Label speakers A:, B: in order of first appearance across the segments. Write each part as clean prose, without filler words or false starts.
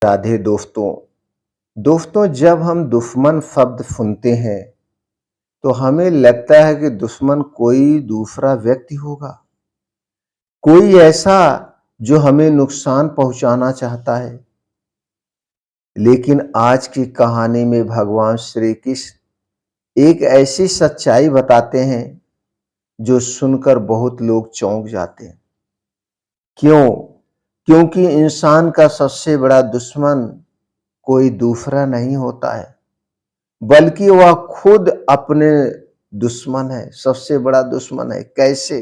A: राधे दोस्तों। दोस्तों, जब हम दुश्मन शब्द सुनते हैं तो हमें लगता है कि दुश्मन कोई दूसरा व्यक्ति होगा, कोई ऐसा जो हमें नुकसान पहुंचाना चाहता है। लेकिन आज की कहानी में भगवान श्री कृष्ण एक ऐसी सच्चाई बताते हैं जो सुनकर बहुत लोग चौंक जाते हैं। क्यों? क्योंकि इंसान का सबसे बड़ा दुश्मन कोई दूसरा नहीं होता है, बल्कि वह खुद अपने दुश्मन है, सबसे बड़ा दुश्मन है। कैसे?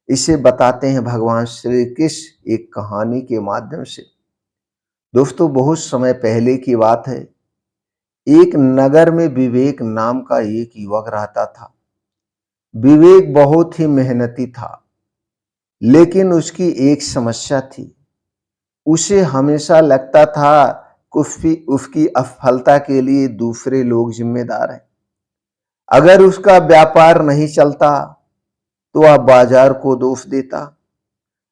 A: इसे बताते हैं भगवान श्री कृष्ण एक कहानी के माध्यम से। दोस्तों, बहुत समय पहले की बात है। एक नगर में विवेक नाम का एक युवक रहता था। विवेक बहुत ही मेहनती था, लेकिन उसकी एक समस्या थी। उसे हमेशा लगता था कि उसकी असफलता के लिए दूसरे लोग जिम्मेदार हैं। अगर उसका व्यापार नहीं चलता तो वह बाजार को दोष देता।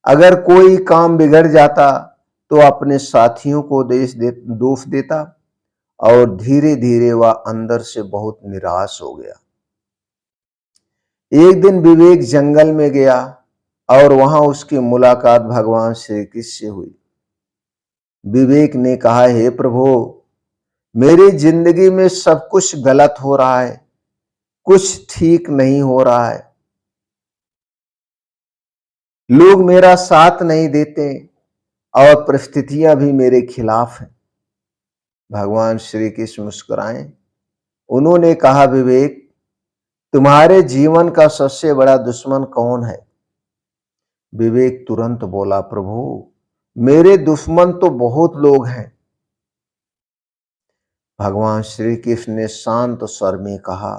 A: अगर कोई काम बिगड़ जाता तो अपने साथियों को दोष देता। और धीरे धीरे वह अंदर से बहुत निराश हो गया। एक दिन विवेक जंगल में गया और वहां उसकी मुलाकात भगवान श्री कृष्ण से हुई। विवेक ने कहा, हे प्रभु, मेरी जिंदगी में सब कुछ गलत हो रहा है, कुछ ठीक नहीं हो रहा है। लोग मेरा साथ नहीं देते और परिस्थितियां भी मेरे खिलाफ हैं। भगवान श्री कृष्ण मुस्कुराए। उन्होंने कहा, विवेक, तुम्हारे जीवन का सबसे बड़ा दुश्मन कौन है? विवेक तुरंत बोला, प्रभु, मेरे दुश्मन तो बहुत लोग हैं। भगवान श्री कृष्ण ने शांत स्वर में कहा,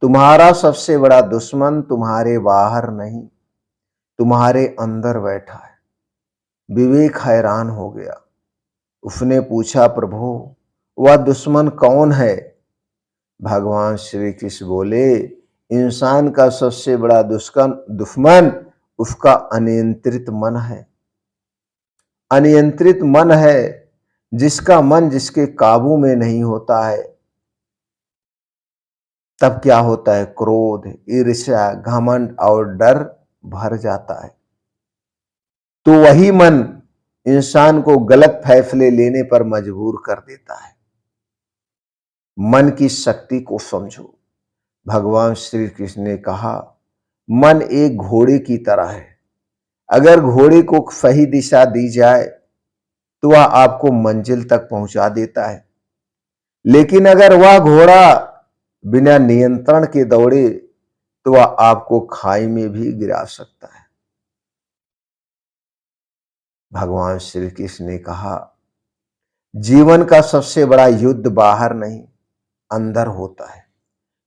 A: तुम्हारा सबसे बड़ा दुश्मन तुम्हारे बाहर नहीं, तुम्हारे अंदर बैठा है। विवेक हैरान हो गया। उसने पूछा, प्रभु, वह दुश्मन कौन है? भगवान श्री कृष्ण बोले, इंसान का सबसे बड़ा दुश्मन उसका अनियंत्रित मन है। अनियंत्रित मन है, जिसका मन जिसके काबू में नहीं होता है। तब क्या होता है? क्रोध, ईर्ष्या, घमंड और डर भर जाता है। तो वही मन इंसान को गलत फैसले लेने पर मजबूर कर देता है। मन की शक्ति को समझो। भगवान श्री कृष्ण ने कहा, मन एक घोड़े की तरह है। अगर घोड़े को सही दिशा दी जाए तो वह आपको मंजिल तक पहुंचा देता है, लेकिन अगर वह घोड़ा बिना नियंत्रण के दौड़े तो वह आपको खाई में भी गिरा सकता है। भगवान श्री कृष्ण ने कहा, जीवन का सबसे बड़ा युद्ध बाहर नहीं, अंदर होता है।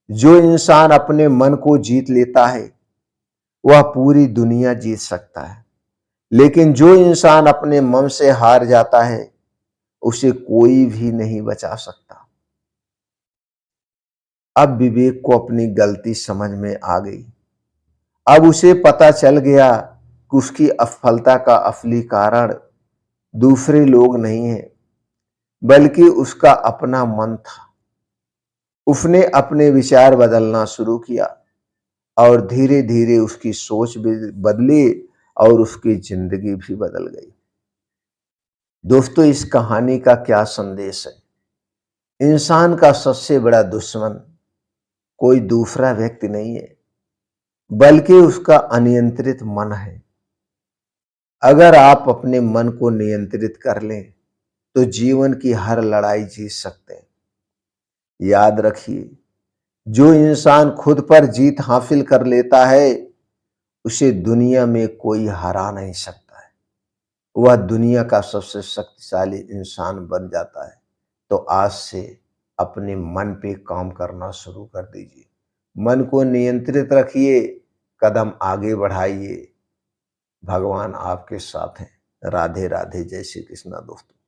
A: जो इंसान अपने मन को जीत लेता है वह पूरी दुनिया जीत सकता है, लेकिन जो इंसान अपने मन से हार जाता है उसे कोई भी नहीं बचा सकता। अब विवेक को अपनी गलती समझ में आ गई। अब उसे पता चल गया कि उसकी असफलता का असली कारण दूसरे लोग नहीं है, बल्कि उसका अपना मन था। उसने अपने विचार बदलना शुरू किया और धीरे धीरे उसकी सोच भी बदली और उसकी जिंदगी भी बदल गई। दोस्तों, इस कहानी का क्या संदेश है? इंसान का सबसे बड़ा दुश्मन कोई दूसरा व्यक्ति नहीं है, बल्कि उसका अनियंत्रित मन है। अगर आप अपने मन को नियंत्रित कर लें तो जीवन की हर लड़ाई जीत सकते हैं। याद रखिए, जो इंसान खुद पर जीत हासिल कर लेता है उसे दुनिया में कोई हरा नहीं सकता है। वह दुनिया का सबसे शक्तिशाली इंसान बन जाता है। तो आज से अपने मन पे काम करना शुरू कर दीजिए। मन को नियंत्रित रखिए, कदम आगे बढ़ाइए। भगवान आपके साथ हैं। राधे राधे। जय श्री कृष्णा दोस्तों।